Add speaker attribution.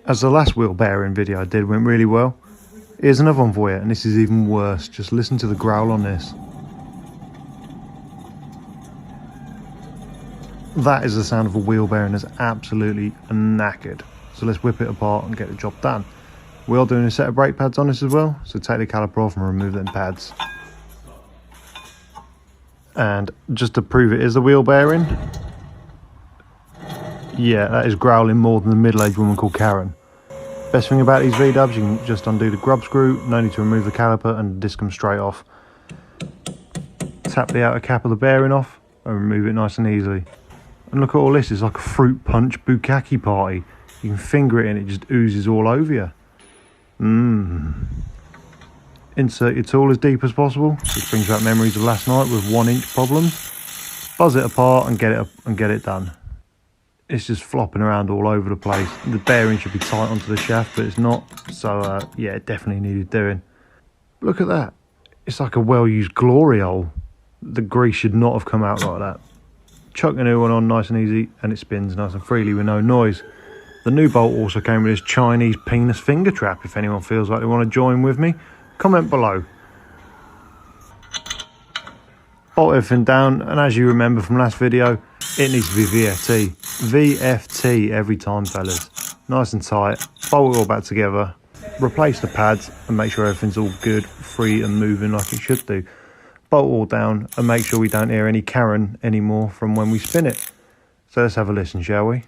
Speaker 1: As the last wheel bearing video I did went really well, here's another one for you, and this is even worse. Just listen to the growl on this. That is the sound of a wheel bearing that's absolutely knackered. So let's whip it apart and get the job done. We are doing a set of brake pads on this as well, so take the caliper off and remove them pads. And just to prove it is the wheel bearing, yeah, that is growling more than the middle-aged woman called Karen. Best thing about these V-dubs, you can just undo the grub screw, no need to remove the caliper, and the disc comes straight off. Tap the outer cap of the bearing off and remove it nice and easily. And look at all this, it's like a fruit punch bukkake party. You can finger it and it just oozes all over you. Insert your tool as deep as possible. This brings back memories of last night with 1-inch problems. Buzz it apart and get it done. It's just flopping around all over the place. The bearing should be tight onto the shaft, but it's not. So yeah, it definitely needed doing. Look at that. It's like a well-used glory hole. The grease should not have come out like that. Chuck a new one on nice and easy, and it spins nice and freely with no noise. The new bolt also came with this Chinese penis finger trap. If anyone feels like they want to join with me, comment below. Bolt everything down, and as you remember from last video, it needs to be VFT. VFT every time, fellas. Nice and tight. Bolt it all back together. Replace the pads and make sure everything's all good, free and moving like it should do. Bolt all down and make sure we don't hear any Karen anymore from when we spin it. So let's have a listen, shall we?